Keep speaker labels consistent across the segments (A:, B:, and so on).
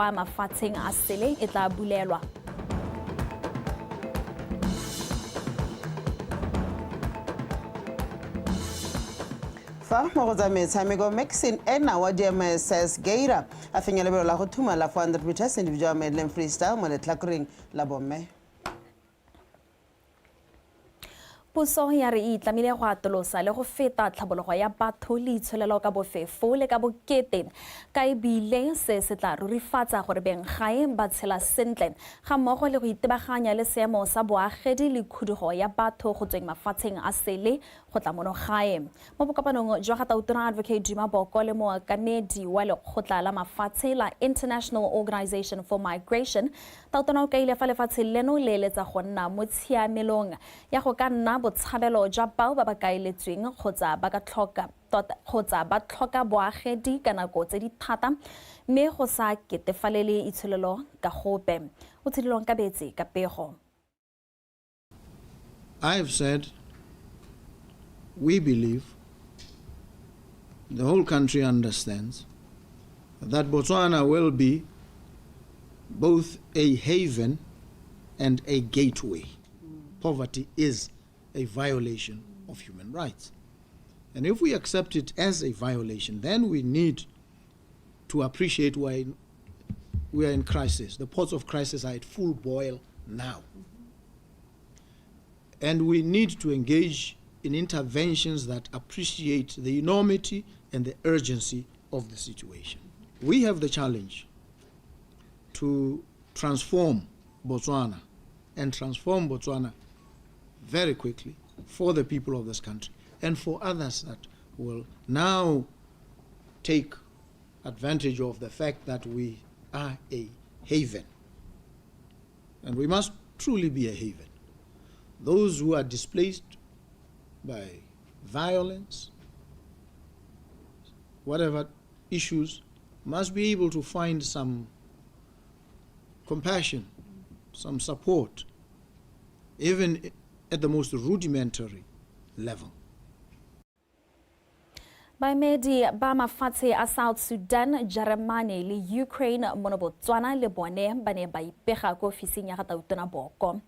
A: mafatsheng a sele e tla bulelwa.
B: Fa mo go tsa metshameko Maxine ena wa DMSS Geira a fenya lebelo la go thuma la 400 meters individual medley freestyle mo letlakoreng la bomme.
A: Puso ya re itlamile go atolosa le go feta tlhabologo ya batho le itsholelo ka bofefo le ka bokete ka ebile se se tla rurifatsa gore beng gae ba tshela sentle ga mmogo le go itebaganya le seemo sa boagedi le khudugo ya batho go tsweng mafatsheng a sele go tla mono gae mo bokopanong jwa ga Tautona Advocate Dima Boko le moakamedi wa lekgotla la mafatshe la International Organization for Migration Tautona o kaile fa lefatshe leno le eletsa go nna mo tshiamelong ya go ka nna botshabelo jwa bao ba ba kaeletsweng kgotsa ba ka tlhoka kgotsa ba tlhoka boagedi ka nako tse di thata mme go sa ketefalele itsholelo ka gope o tshedilong ka betse ka pego.
C: I have said we believe, the whole country understands, that Botswana will be both a haven and a gateway. Poverty is a violation of human rights. And if we accept it as a violation, then we need to appreciate why we are in crisis. The ports of crisis are at full boil now. And we need to engage in interventions that appreciate the enormity and the urgency of the situation. We have the challenge to transform Botswana and transform Botswana very quickly for the people of this country and for others that will now take advantage of the fact that we are a haven. And we must truly be a haven. Those who are displaced by violence, whatever issues, must be able to find some compassion, some support, even at the most rudimentary level.
A: Baemedi ba mafatshe a South Sudan, Germany le Ukraine mo Botswana le bone ba ne ba ipega ko ofising ya ga Tautona Boko.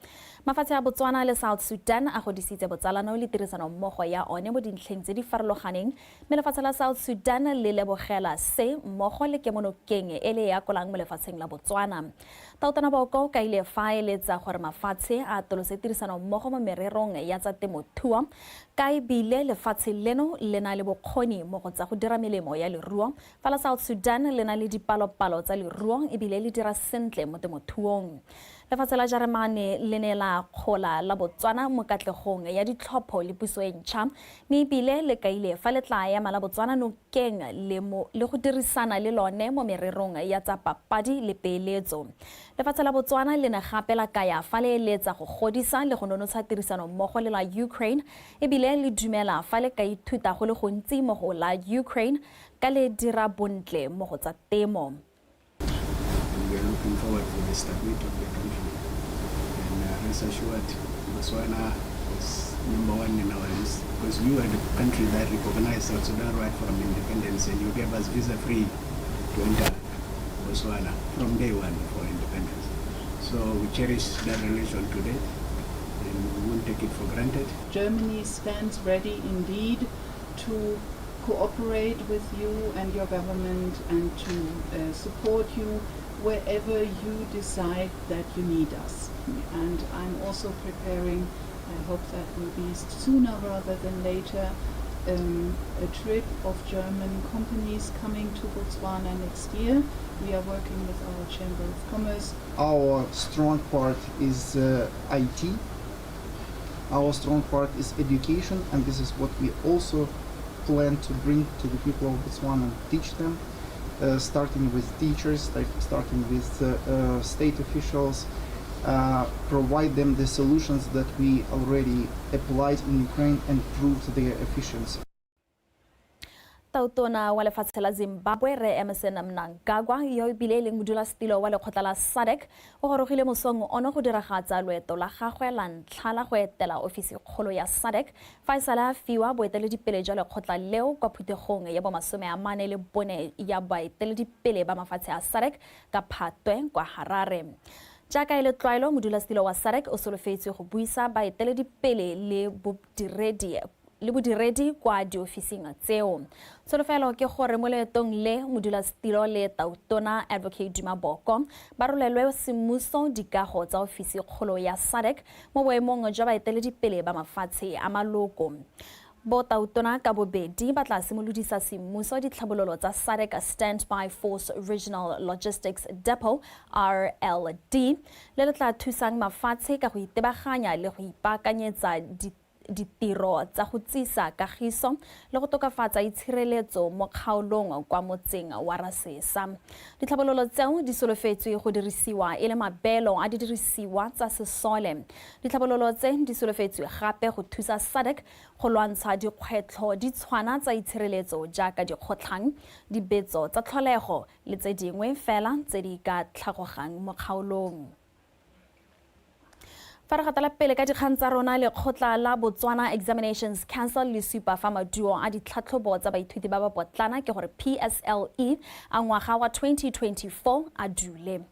A: Mafatshe a Botswana le South Sudan a godisitse botsalano le tirisano mmogo ya one mo dintlheng tse di farologaneng mme lefatshe la South Sudan le lebogela se mmogo le kemonokeng e le ya kolang mo lefatsheng la Botswana. Tautona Boko ka ile fa eletsa gore mafatshe a tolose tirisano mmogo mo mererong ya tsa temothuo ka ebile lefatshe leno le na le bokgoni mo go tsa go dira melemo ya leruo fa la South Sudan le na le dipalopalo tsa leruo ebile le dira sentle mo temothuong. Lefatshe la Germany le ne la kgola la Botswana mo katlegong ya ditlhopho le puso e ntšha mme ebile le kaile fa le tla ya mala Botswana nokeng le go dirisana le lone mo mererong ya tsa papadi le peeletso. Lefatshe la Botswana le ne gape la kaya fa le eletsa go godisa le go nonotsha tirisano mmogo le la Ukraine ebile le dumela fa le ka ithuta go le gontsi mo go la Ukraine ka le dira bontle mo go tsa temo.
D: We are looking forward to the stability of the country. And rest assured, Botswana was #1 in our list because we were the country that recognized South Sudan right from independence, and you gave us visa-free to enter Botswana from day one for independence. So we cherish that relation today, and we won't take it for granted.
E: Germany stands ready indeed to cooperate with you and your government and to support you wherever you decide that you need us. And I'm also preparing, I hope that will be sooner rather than later, a trip of German companies coming to Botswana next year. We are working with our Chamber of Commerce.
F: Our strong part is IT. Our strong part is education, and this is what we also plan to bring to the people of Botswana and teach them, starting with teachers, starting with state officials, provide them the solutions that we already applied in Ukraine and proved their efficiency.
A: Tautona wa lefatshe la Zimbabwe re Emerson Mnangagwa yo ebile e leng modulasetilo wa lekgotla la SADC o gorogile mosong ono go diragatsa loeto la gagwe la ntlha la go etela ofisi kgolo ya SADC fa e sale a fiwa boeteledipele jwa lekgotla leo kwa phuthegong ya bo 40 ya baeteledipele ba mafatshe a SADC ka Phatwe kwa Harare. Jaaka e le tlwaelo modulasetilo wa SADC o solofetse go buisa baeteledipele le bodiredi kwa diofising tseo. Solofelo ke gore mo leetong le modulasetilo le Tautona Advocate Duma Boko ba rolelwe semmuso dikago tsa ofisi kgolo ya SADC mo boemong jwa baeteledipele ba mafatshe a maloko. Bo Tautona ka bobedi ba tla simolodisa semmuso ditlhabololo tsa SADC Standby Force Regional Logistics Depot RLD le le tla thusang mafatshe ka go itebaganya le go ipaakanyetsa ditiro tsa go tsisa kagiso le go tokafatsa itshireletso mo kgaolong kwa motseng wa Rasesa. Ditlhabololo tseo di solofetswe go dirisiwa e le mabelo a didirisiwa tsa sesole. Ditlhabololo tse di solofetswe gape go thusa SADC go lwantsha dikgwetlho di tshwana tsa itshireletso jaaka dikgotlhang, dibetso tsa tlholego le tse dingwe fela tse di ka tlhagogang mo kgaolong. Fa re gatela pele ka dikgang tsa rona lekgotla la Botswana Examinations Council le supa fa maduo a ditlhatlhobo tsa baithuti ba botlana ke gore PSLE a ngwaga wa 2024 a dule.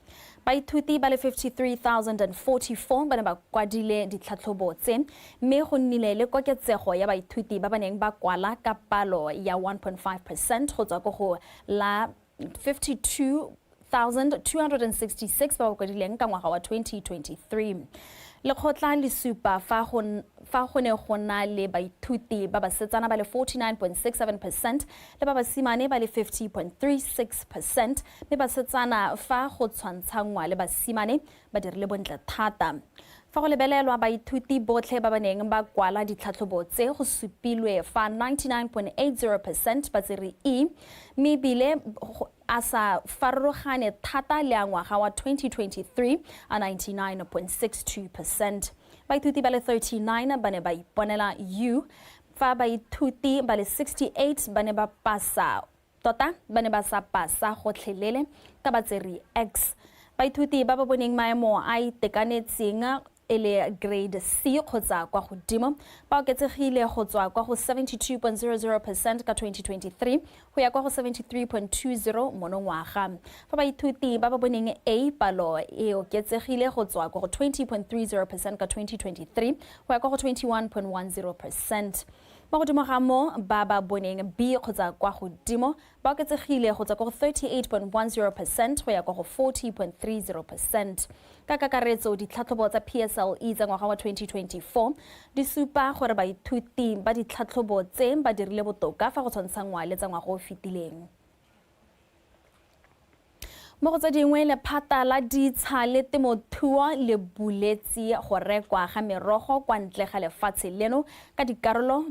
A: Baithuti ba le 53,044 ba ne ba kwadile ditlhatlhobo tse mme go nnile le koketsego ya baithuti ba ba neng ba kwala ka palo ya 1.5% go tswa go la 52,266 ba ba kwadileng ka ngwaga wa 2023. Lekgotla le supa fa go ne go na le baithuti ba ba setsana ba le 49.67% le ba basimane ba le 50.36% mme ba setsana fa go tshwantshangwa le basimane ba dirile bontle thata. Fa go lebelelwa baithuti botlhe ba ba neng ba kwala ditlhatlhobo tse go supilwe fa 99.80% ba tsere E mme bile a sa farologane thata le a ngwaga wa 2023 a 99.62%. Baithuti ba le 39 ba ne ba iponela U fa baithuti ba le 68 ba ne ba pasa sa pasa gotlhelele ka ba tsere X. Baithuti ba ba boneng maemo a itekanetseng e le grade C kgotsa kwa godimo ba oketsegile go tswa kwa go 72.00% ka 2023 go ya kwa go 73.20 monongwaga. Fa baithuti ba ba boneng A palo e oketsegile go tswa kwa go 20.30% ka 2023 go ya kwa go 21.10%. Mo godimo ga mo ba ba boneng B kgotsa kwa godimo ba oketsegile go tswa kwa go 38.10% go ya kwa go 40.30%. Ka kakaretso ditlhatlhobo tsa PSLE tsa ngwaga wa 2024 di supa gore baithuti ba ditlhatlhobo tse ba dirile botoka fa go tshwantshangwa le tsa ngwaga o fetileng. Mo go tse dingwe lephata la ditsha le temothuo le buletsi go rekwa ga merogo kwa ntle ga lefatshe leno ka dikarolo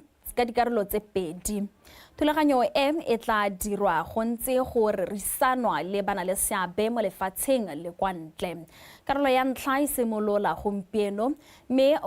A: tse pedi. Thulaganyo e tla dirwa go ntse go rerisanwa le bana le seabe mo lefatsheng le kwa ntle. Karolo ya ntlha e simolola gompieno mme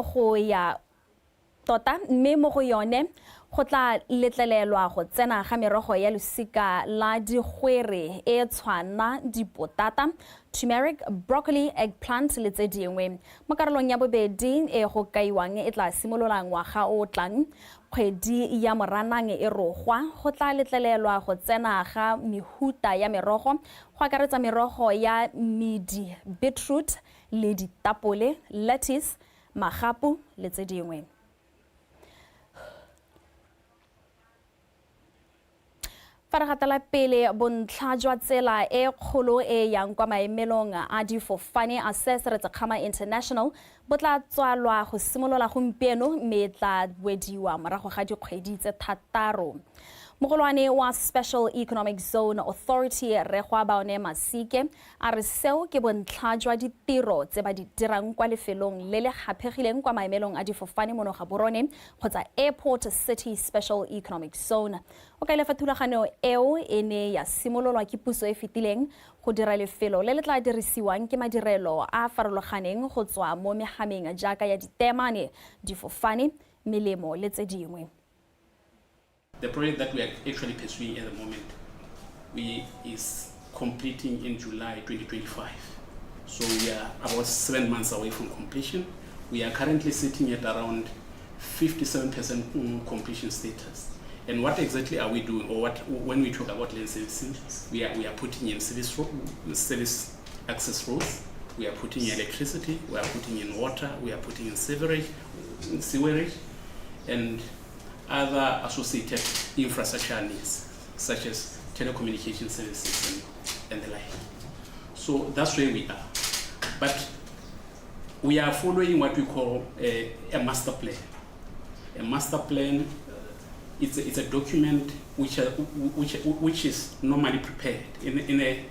A: mo go yone go tla letlelelwa go tsena ga merogo ya losika la digwere e tshwana dipotata, turmeric, broccoli, eggplant le tse dingwe. Mo karolong ya bobedi e go kaiwang e tla simolola ngwaga o tlang kgwedi ya Moranang e rogwa go tla letlelelwa go tsena ga mehuta ya merogo go akaretsa merogo ya medi, beetroot le ditapole, lettuce, magapu le tse dingwe. Fa re gatela pele bontlha jwa tsela e kgolo e yang kwa maemelong a difofane a SETSWANA International bo tla tswalwa go simolola gompieno mme tla boediwa morago ga dikgwedi tse 3. Mogolwane wa Special Economic Zone Authority Regwa Baone Masike a re seo ke bontlha jwa ditiro tse ba di dirang kwa lefelong le le gapegileng kwa maemelong a difofane mo Gaborone kgotsa Airport City Special Economic Zone. O ka ile fa thulaganyo eo e ne ya simololwa ke puso e fetileng go dira lefelo le le tla dirisiwang ke madirelo a farologaneng go tswa mo megameng jaaka ya ditemane, difofane, melemo le tse dingwe.
G: The project that we are actually pursuing at the moment is completing in July 2025. So we are about 7 months away from completion. We are currently sitting at around 57% completion status. And what exactly are we doing, or when we talk about land servicing, we are putting in service access roads, we are putting in electricity, we are putting in water, we are putting in sewerage, and other associated infrastructure needs, such as telecommunication services and the like. So that's where we are. But we are following what we call a master plan. A master plan, it's a document which is normally prepared in a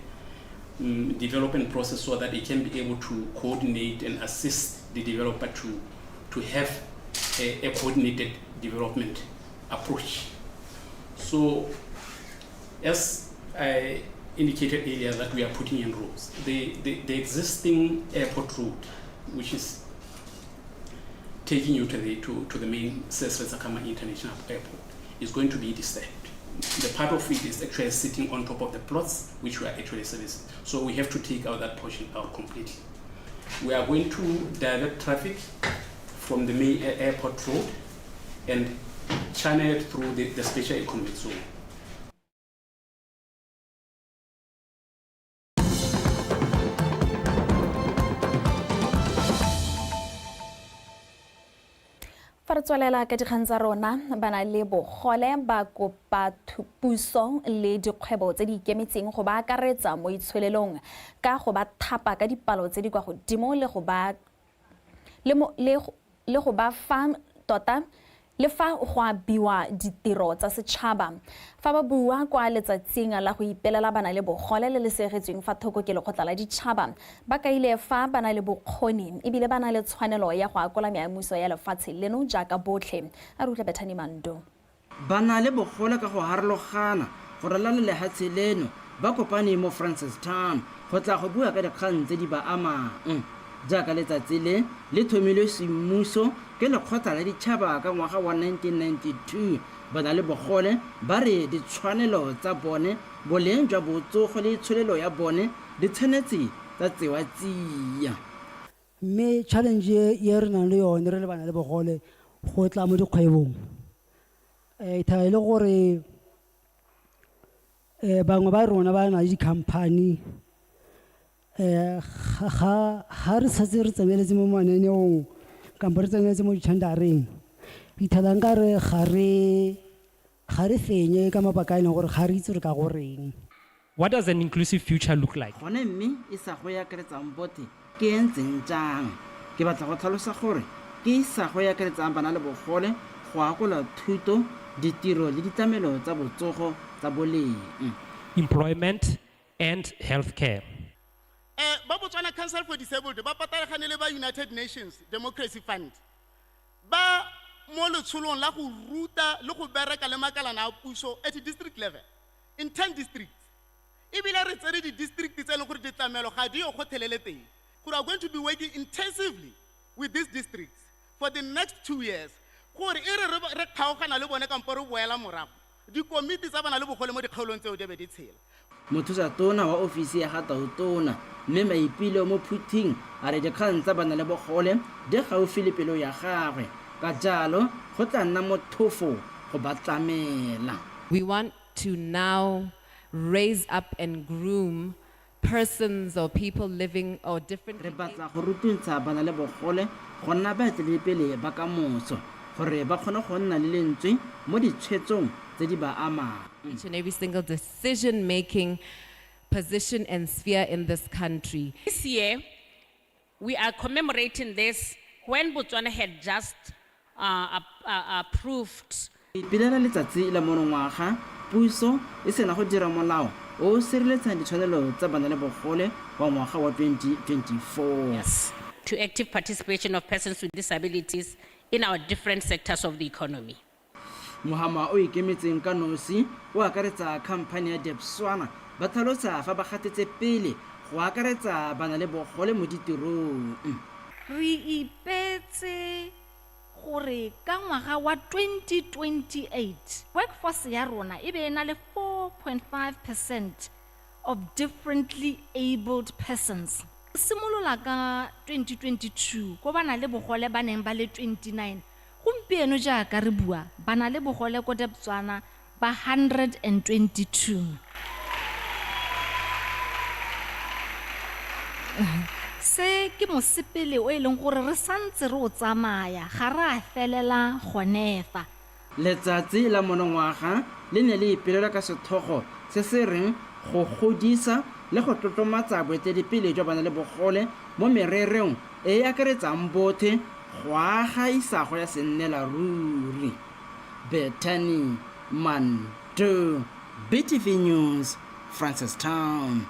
G: development process so that it can be able to coordinate and assist the developer to have a coordinated development approach. So, as I indicated earlier, that we are putting in roads. The existing airport road, which is taking you to the main SETSWANA International Airport, is going to be disturbed. The part of it is actually sitting on top of the plots which we are actually servicing. So we have to take out that portion out completely. We are going to divert traffic from the main airport road and channel it through the special economic zone.
A: Fa re tswelela ka dikgang tsa rona, bana le bogole ba kopa puso le dikgwebo tse di ikemetseng go ba akaretsa mo itsholelong ka go ba thapa ka dipalo tse di kwa godimo le go ba fa tota le fa go abiwa ditiro tsa setšhaba. Fa ba bua kwa letsatsing la go ipelela bana le bogole le le segetsweng fa thoko ke lekgotla la ditšhaba, ba kaile fa bana le bokgoni ebile bana le tshwanelo ya go akola meamuso ya lefatshe leno jaaka botlhe. A re utlwa Bethany Mando.
H: Bana le bogole ka go harologana go rala le lehatshe leno ba kopane mo Francistown go tla go bua ka dikgang tse di ba amang. Jaaka letsatsi le thomilwe semmuso ke lekgotla la ditšhaba ka ngwaga wa 1992, bana le bogole ba re ditshwanelo tsa bone, boleng jwa botsogo le tsholelo ya bone di tshwanetse tsa tsewa tsia.
I: Mme challenge ye re nang le yone re le bana le bogole go tla mo dikgwebong tha ile gore bangwe ba rona ba na le di-company ga re setse re tseneletse mo maneneong kampo re tseneletse mo ditšhandareng ithalang ka re ga re fenye ka mabaka a e leng gore ga re itse re ka goreng.
J: What does an inclusive future look like?
H: Gone mme e sa go ya keretsang bote ke entseng jang. Ke batla go tlhalosa gore ke sa go ya keretsang bana le bogole go akola thuto, ditiro le ditlamelo tsa botsogo tsa boleng.
J: Employment and healthcare.
K: BOTSWANA Council for Disabled ba patalagane le ba United Nations Democracy Fund ba mo letsholong la go ruta le go bereka le makalana a puso at district level in 10 districts. Ebile re tsere di district tse leng gore ditlamelo ga di yo gotlhelele teng. We are going to be working intensively with these districts for the next 2 years. Gore e re kgaogana le bone kampo re boela morago. Di komiti tsa bana le bogole mo dikgaolong tseo di be di tshela.
H: Mothusa tona wa ofisi ya Gatautona mme maipilo mo Phuthing a re dikgang tsa bana le bogole di gaufi le pelo ya gagwe ka jalo go tla nna mothofo go ba tlamela.
L: We want to now raise up and groom persons or people living or different.
H: Re batla go rutuntsha bana le bogole go nna baeteledipele ba kamoso gore ba kgone go nna le lentswe mo ditshwetsong tse di ba amang.
L: Each and every single decision-making position and sphere in this country.
M: This year, we are commemorating this when Botswana had just approved.
H: Pilela letsatsi la monongwaga puso e sena go dira molao o sireletsang ditshwanelo tsa bana le bogole wa ngwaga wa 2024.
M: Yes, to active participation of persons with disabilities in our different sectors of the economy.
H: Mohama o ikemetseng ka nosi o akaretsa company ya BOTSWANA ba tlhalosa fa ba gatetse pele go akaretsa bana le bogole mo ditirong.
N: Re ipetse gore ka ngwaga wa 2028 workforce ya rona e be na le 4.5% of differently abled persons. Simolola ka 2022 ko bana le bogole ba neng ba le 29 gompieno jaaka re bua bana le bogole ko Botswana ba 122. Se ke mosepele o e leng gore re santse re o tsamaya ga re a felela gonefa.
H: Letsatsi la monongwaga le ne le ipelelwa ka sethogo se se reng go godisa le go tlotlomatsa boeteledipele jwa bana le bogole mo mererong e e akaretsang bothe go aga isago ya sennela ruri. Bethany Manto, BTV News, Francistown.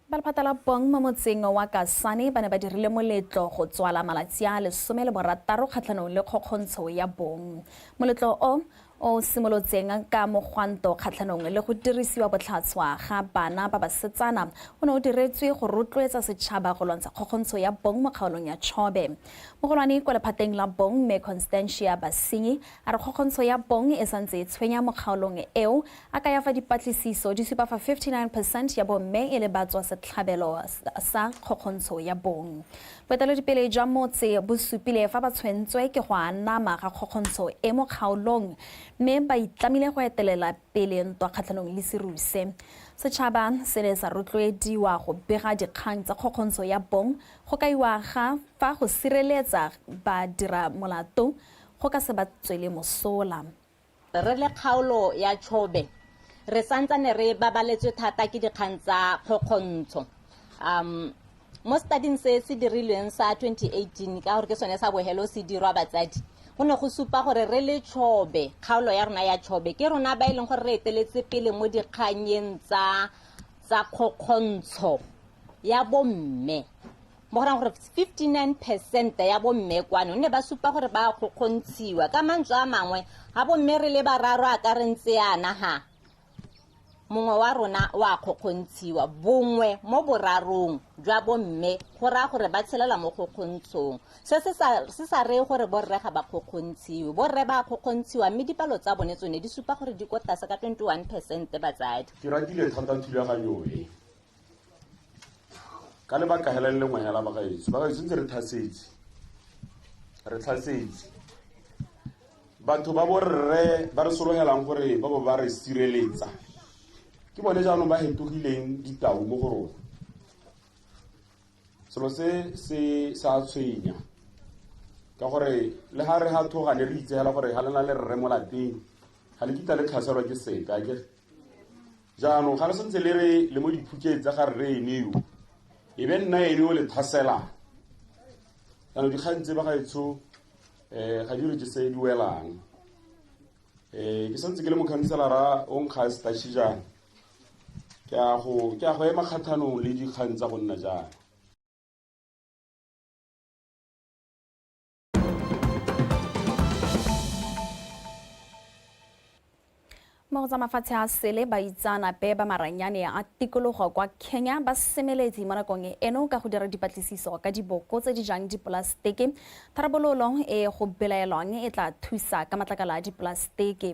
A: Balphata la bong mo motseng wa Kasane ba ne ba dirile moletlo go tswala malatsi a 16 kgatlhanong le kgokgontsho ya bong. Moletlo o simolotseng ka mogwanto kgatlhanong le go dirisiwa botlhatswa ga bana ba basetsana o ne o diretswe go rotloetsa setšhaba go lwantsha kgokgontsho ya bong mo kgaolong ya Chobe. Mogolwane kwa lephateng la bong me Constantia Basinyi a re kgokgontsho ya bong e santse e tshwenya mo kgaolong eo a ka ya fa dipatlisiso di supa fa 59% ya bomme e le batswa setlhabelo sa kgokgontsho ya bong. Boeteledipele jwa motse bo supile fa ba tshwentswe ke go anama ga kgokgontsho e mo kgaolong mme ba itlamile go etelela pele ntwa kgatlhanong le seruse. Setšhaba se ne sa rotloediwa go bega dikgang tsa kgokgontsho ya bong go kaiwa ga fa go sireletsa ba dira molato go ka se ba tswele mosola.
O: Re le kgaolo ya Chobe re santsane re babaletswe thata ke dikgang tsa kgokgontsho. Mo studying se se dirilweng sa 2018 ka gore ke sone sa bohelo se dirwa batsadi go ne go supa gore re le Chobe kgaolo ya rona ya Chobe ke rona ba ileng gore re eteletse pele mo dikganyeng tsa kgokgontsho ya bomme mo gore 59% ya bomme kwano ne ba supa gore ba kgokgontshiwa ka mantswe a mangwe ha bomme re le bararo a ka rentse yana ha mongwe wa rona wa kgokgontshiwa bongwe mo borarong jwa bomme go ra gore ba tshelela mo kgokgontshong se sa re gore borre ga ba kgokgontshiwe borre ba kgokgontshiwa mme dipalo tsa bone tsone di supa gore di kotasa ka 21% batsadi.
P: Ke ratile thata thulaganyo e ka le ba ka hela le ngwana la ba gaetso ntse re tlhasetse batho ba borre ba re sologelang gore ba bo ba re sireletsa ke bone jaanong ba hetogileng ditau mo go rona. Selo se sa tshwenya ka gore le ha re ha thogane re itsela gore ha lena le rre mo lapeng ga le kitla le tlhaselwa ke sepe a ke jaanong ga re sentse le mo diphukeng tsa ga rre eneo e be nna ene o le thasela jaanong dikgantse ba gaetsho ga di re ke se di welang ke sentse ke le mokhanselara o nkga stashi jana ke a go ema kgathanong le dikgang tsa go nna jana.
A: Mo tsa mafatshe a sele ba itsanape ba maranyane a tikologo kwa Kenya ba semeletse mo nakong eno ka go dira dipatlisiso ka diboko tse di jang dipolastiki. Tharabololo e go belaelwang e tla thusa ka matlakala a dipolastiki.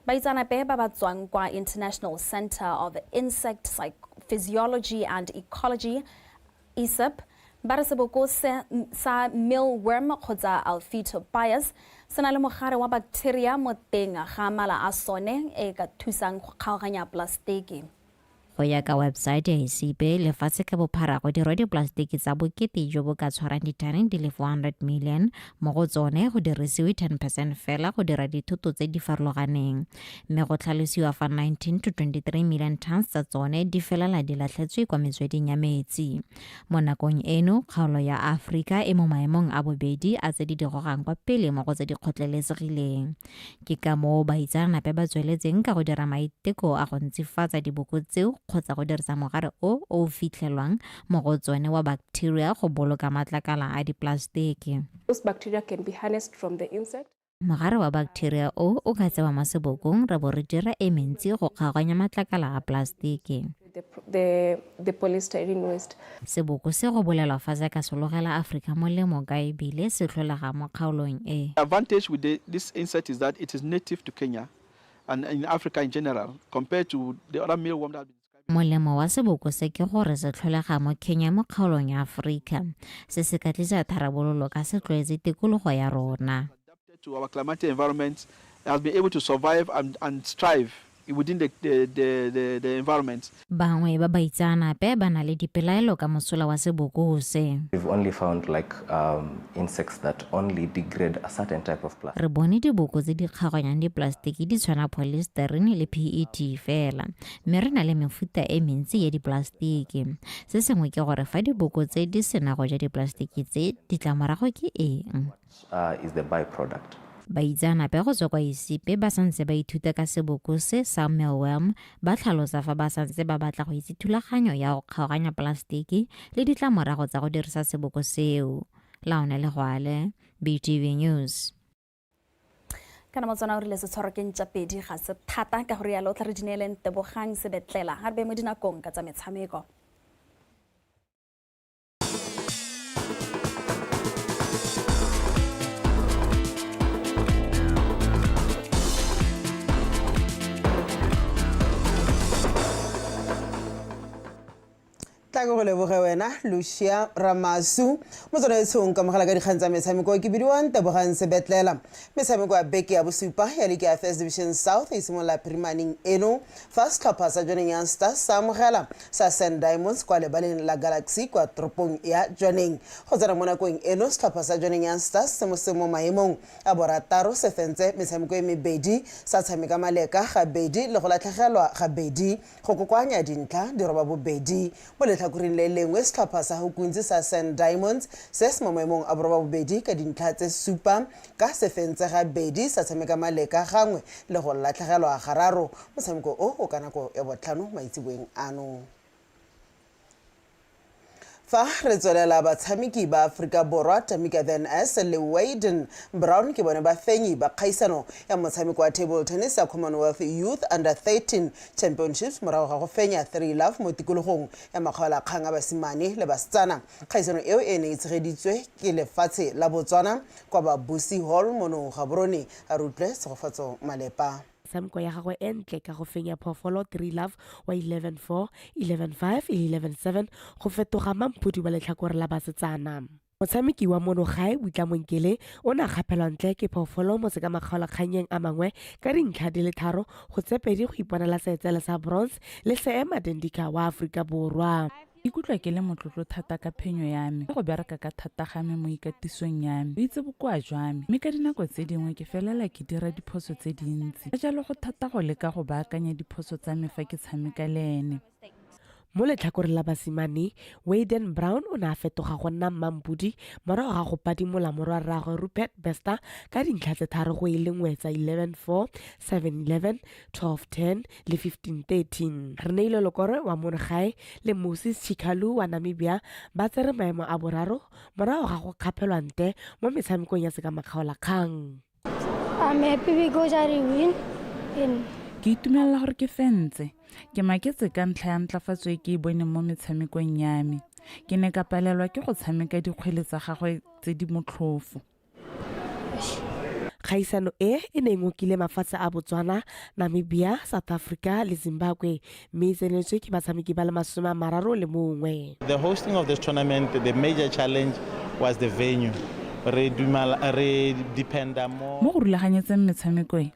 A: Ba itsanape ba ba tswang kwa International Center of Insect Physiology and Ecology ISEP ba re seboko sa mealworm kgotsa Alphytobius se na le mogare wa bacteria mo teng ga mala a sone e ka thusang go kgaoganya plastiki.
Q: Go ya ka website ya ISEP lefatshe ka bophara go dirwa diplastiki tsa bokete jo bo ka tshwarang ditane di le 400 million mo go tsone go dirisiwe 10% fela go dira dithoto tse di farologaneng mme go tlhalosiwa fa 19 to 23 million tons tsa tsone di felela di latlhetswe kwa metsweding ya metsi. Mo nakong eno kgaolo ya Afrika e mo maemong a bobedi a tse di digogang kwa pele mo go tse di kgotlhelesegileng. Ke ka moo baitsanape ba tsweletseng ka go dira maiteko a go ntsifatsa diboko tseo kgotsa go dirisa mogare o fitlhelwang mo go tsone wa bacteria go boloka matlakala a diplastiki.
R: Those bacteria can be harnessed from the insect.
Q: Mogare wa bacteria o ka tsewa mo sebokong ra bo re dira e mentsi go kgaoganya matlakala a plastiki.
R: the polystyrene waste.
Q: Seboko se go bolelwa fa se ka sologela Africa molemo ka ebile se tlholega mo kgaolong e.
S: The advantage with this insect is that it is native to Kenya and in Africa in general compared to the other mealworm that
Q: Molemo wa seboko se ke gore se tlholega mo Kenya mo kgaolong ya Africa. Se se ka tlisa tharabololo ka se tlwaetse tikologo ya rona.
S: To our climatic environment has been able to survive and strive within the environment.
Q: Bangwe ba baitsanape ba na le dipelaelo ka mosola wa seboko se.
T: We've only found like insects that only degrade a certain type of plastic.
Q: Re bone diboko tse di kgaganyang diplastiki di tshwana polystyrene le PET fela. Mme re na le mefuta e mentsi ya diplastiki. Se sengwe ke gore fa diboko tse di sena go ja diplastiki tse ditlamorago ke eng?
T: Is the byproduct.
Q: Baitsanape go tswa kwa isipe ba santse ba ithuta ka seboko se sa mealworm ba tlhalosa fa ba santse ba batla go itse thulaganyo ya go kgaoganya plastiki le ditlamorago tsa go dirisa seboko seo. Laone le Gwale, BTV News.
A: Kana motsana o rile se tshwara ke ntšapedi ga se thata ka gore ya lo tla re dineleng Tebogang Sebetlela ga re be mo dinakong ka tsa metshameko.
B: Tlago go leboge wena Lucia Ramasu motsona etshong ka mogala ka dikgang tsa metshameko ke bidiwang Tebogang Sebetlela. Metshameko ya beke ya bosupa ya League ya First Division South e simola primaning eno first tlhopha sa Joining Young Stars sa mogela sa Sand Diamonds kwa lebaleng la Galaxy kwa toropong ya Joining. Go tsena mo nakong eno tlhopha sa Joining Young Stars se mo maemong a borataro se fentse metshameko e mebedi sa tshameka maleka ga bedi le go latlhegelwa ga bedi go kokoanya dintlha di roba bobedi mo kurin le lengwe setlhopha sa go kuntse sa Sand Diamonds se se mo maemong a boroba bobedi ka dintlha tse supa ka se fentse ga bedi sa tshameka maleka gangwe le go latlhegelwa gararo motshameko o ka nako ya botlhano maitseboeng ano. Fa re tswelela batshameki ba Afrika Borwa Tamika Van S le Wayden Brown ke bone ba fenyi ba kgaisano ya motshameko wa table tennis ya Commonwealth Youth Under 13 Championships morago ga go fenya 3 love mo tikologong ya makgaola kgang a basimane le basetsana. Kgaisano eo e ne e tshegeditswe ke lefatshe la Botswana kwa ba Busi Hall mono Gaborone a rutle segofatso malepa.
U: Samko ya gagwe entle ka go fenya phofolo 3 love wa 11-4, 11-5, 11-7 go fetoga mampudi wa letlhakore la basetsana. Motshameki wa mono gae Butla Monkele o na gapelwa ntle ke phofolo mo se ka makgaola kganyeng a mangwe ka dintlha di le tharo go tsepedi go iponela seetsele sa bronze le seema Dendika wa Afrika Borwa.
V: Ikutlwa ke le motlotlo thata ka phenyo ya me go bereka ka thata ga me mo ikatisong ya me o itse bokoa jwa me mme ka dinako tse dingwe ke felela ke dira diphoso tse dintsi ka jalo go thata go leka go baakanya diphoso tsa me fa ke tshameka le ene.
U: Mo letlhakore la basimane Wayden Brown o ne a fetoga go nna mmampudi morago ga go padimola morwa rragwe Rupert Bester ka dintlha tse tharo go e le nngwe tsa 11-4, 7-11, 12-10 le 15-13. Re neile lokore wa monogae le Moses Chikalu wa Namibia ba tsere maemo a boraro morago ga go kgapelwa nte mo metshamekong ya sekamakgaola kgang.
W: I'm happy because I win.
V: Ke itumelela gore ke fentse ke maketse ka ntlha ya ntlafatso e ke e bone mo metshamekong ya me ke ne ka palelwa ke go tshameka dikgwele tsa gagwe tse di motlhofo.
U: Kgaisano e ne ngokile mafatshe a Botswana, Namibia, South Africa le Zimbabwe mme tsenetswe ke batshameki ba le 31.
X: The hosting of this tournament, the major challenge was the venue.
V: Mo go rulaganyetseng metshameko e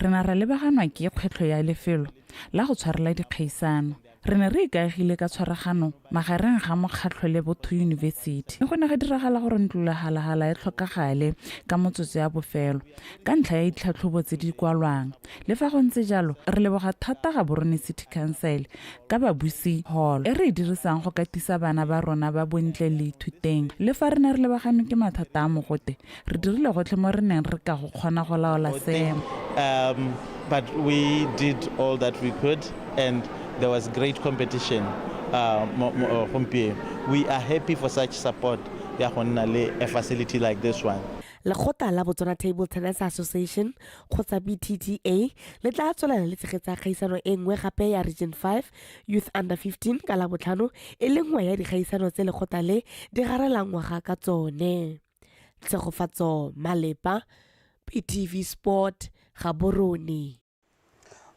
V: re na ra lebaganwa ke kgwetlho ya lefelo la go tshwarela dikgaisano. Re ne re ikaegile ka tshwaragano magareng ga mokgatlho le Botho University. Go ne ga diragala gore ntlolegalagala e tlhokagale ka motsotso ya bofelo ka ntlha ya ditlhatlhobo tse di kwalwang. Le fa go ntse jalo re leboga thata ga Gaborone City Council ka ba Busi Hall e re dirisang go katisa bana ba rona ba bontle le ithuteng. Le fa re ne re lebagane ke mathata a mogote re dirile gotlhe mo re neng re ka go kgona go laola seemo.
X: But we did all that we could and there was great competition. We are happy for such support. A facility like this one.
U: lekgotla la Botswana Table Tennis Association kgotsa BTTA le tla tswelela le tshegetsa kgaisano e nngwe gape ya Region 5 Youth Under 15 ka Labotlhano e le nngwe ya dikgaisano tse lekgotla le di garelang ngwaga ka tsone. Tshegofatso Malepa, PTV Sport, Gaborone.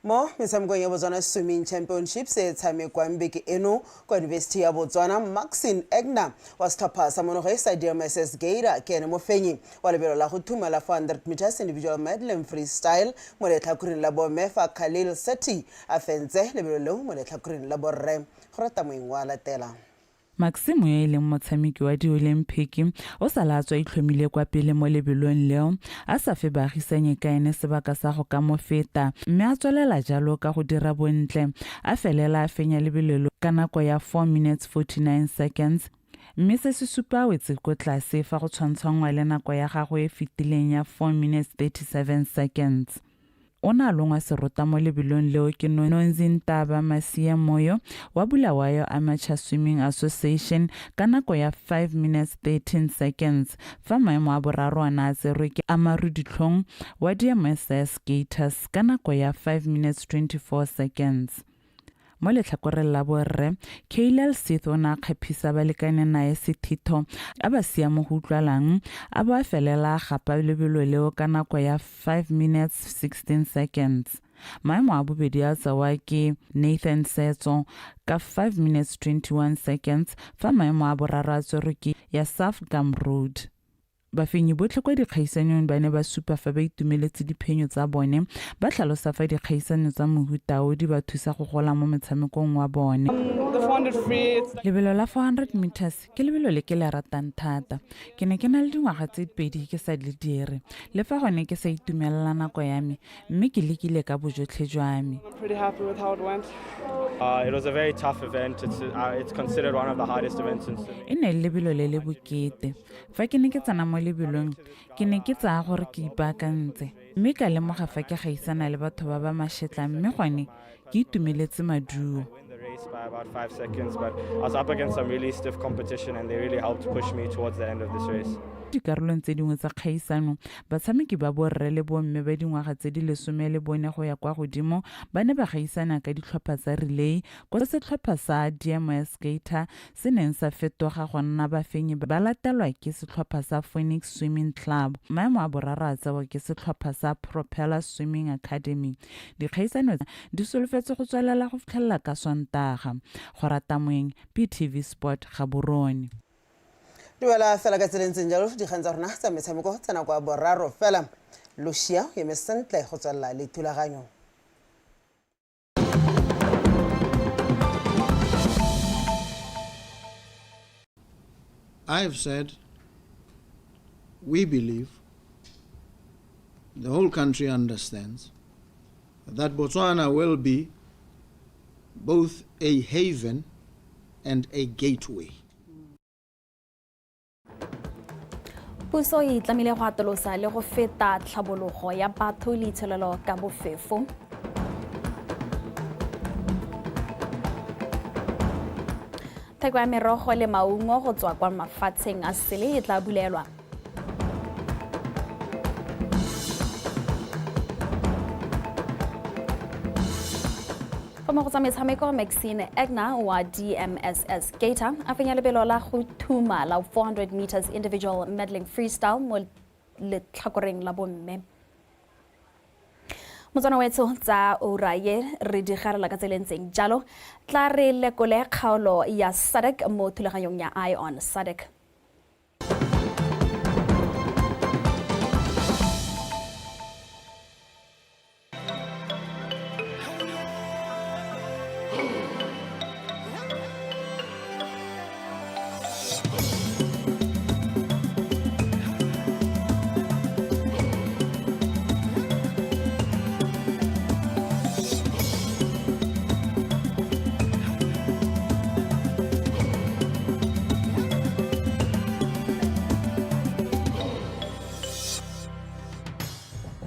B: Mo metshamekong ya Botswana Swimming Championships e tshamekwang beke eno kwa University ya Botswana, Maxine Egna wa setlhopha sa monoge sa DMSS Gator ke ene mofenyi wa lebelo la go thuma la 400 meters individual medley freestyle mo letlhakoreng la bomme fa Khalil Seti a fentse lebelo leo mo letlhakoreng la borre. Go rata moeng wa latela.
V: Maximo ya ileng motshameki wa di-Olympic o sa latswa itlhomile kwa pele mo lebelong leo a sa fe baagisanye ka ene sebaka sa go ka mo feta mme a tswelela jalo ka go dira bontle a felela a fenya lebelelo ka nako ya 4 minutes 49 seconds mme se se supa wetse ko tlase fa go tshwantshangwa le nako ya gago e fetileng ya 4 minutes 37 seconds. Ona longwa serota mo lebelong leo ke Nonzintaba Masia Moyo wa Bulawayo Amateur Swimming Association ka nako ya 5 minutes 13 seconds fa maemo a boraro a tserwe ke Amaru Ditlhong wa DMSS Gators ka nako ya 5 minutes 24 seconds. Mo letlhakoreng la borre Kailal Sith o na kgaphisa balekane nae sethitho a ba sia mo go utlwalang a ba felela gapa lebelo leo ka nako ya 5 minutes 16 seconds. Maemo a bobedi a tsawa ke Nathan Setso ka 5 minutes 21 seconds fa maemo a boraro a tserwe ke ya Saf Gamroad. Bafenyi botlhe kwa dikgaisanong ba ne ba supa fa ba itumeletse diphenyo tsa bone ba tlhalosa fa dikgaisano tsa mohuta o di ba thusa go gola mo metshamekong wa bone. Lebelo la 400 meters ke lebelo le ke le ratang thata. Ke ne ke na le dingwaga tse pedi ke sa le dire le fa gone ke sa itumelela nako ya me mme ke lekile ka bojotlhe jwa me.
C: It was a very tough event. It's considered one of the hardest events in swimming.
V: E ne lebelo le le bokete. Fa ke ne ke tsana mo lebelong ke ne ke tsaya gore ke ipaakantse mme ka lemoga fa ke gaisana le batho ba ba mashetla mme gone ke itumeletse maduo.
C: By about 5 seconds, but I was up against some really stiff competition and they really helped push me towards the end of this race.
V: Dikarolong tse dingwe tsa kgaisano batshameki ba borre le bomme ba dingwaga tse di lesome le bone go ya kwa godimo ba ne ba gaisana ka ditlhopha tsa relay kwa setlhopha sa DMS Gator se neng sa fetoga go nna bafenyi ba latelwa ke setlhopha sa Phoenix Swimming Club. Maemo a boraro a tsewa ke setlhopha sa Propeller Swimming Academy. Dikgaisano di solofetse go tswelela go fitlhelela ka Sontaga. Go rata moeng PTV Sport Gaborone.
B: Duela fela ka tseleng jalo dikgang tsa rona tsa metshameko tsa nako ya boraro fela Lucia ye me sentle go tswella le thulaganyo.
D: I have said we believe the whole country understands that Botswana will be both a haven and a gateway.
A: Puso e tlamile go atolosa le go feta tlhabologo ya batho le itsholelo ka bofefo. Theko ya merogo le maungo go tswa kwa mafatsheng a sele e tla bulelwa. Mo go tsa metshameko Maxine Egna wa DMSS Gator a fenya lebelo la go thuma la 400 meters individual medley freestyle mo letlhakoreng la bomme. Motswana wetso tsa oraye re di garela ka tselentseng jalo tla re lekole kgaolo ya SADC mo thulaganyong ya Eye on SADC.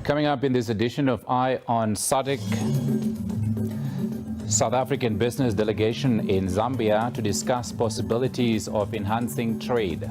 E: Coming up in this edition of Eye on SADC, South African business delegation in Zambia to discuss possibilities of enhancing trade.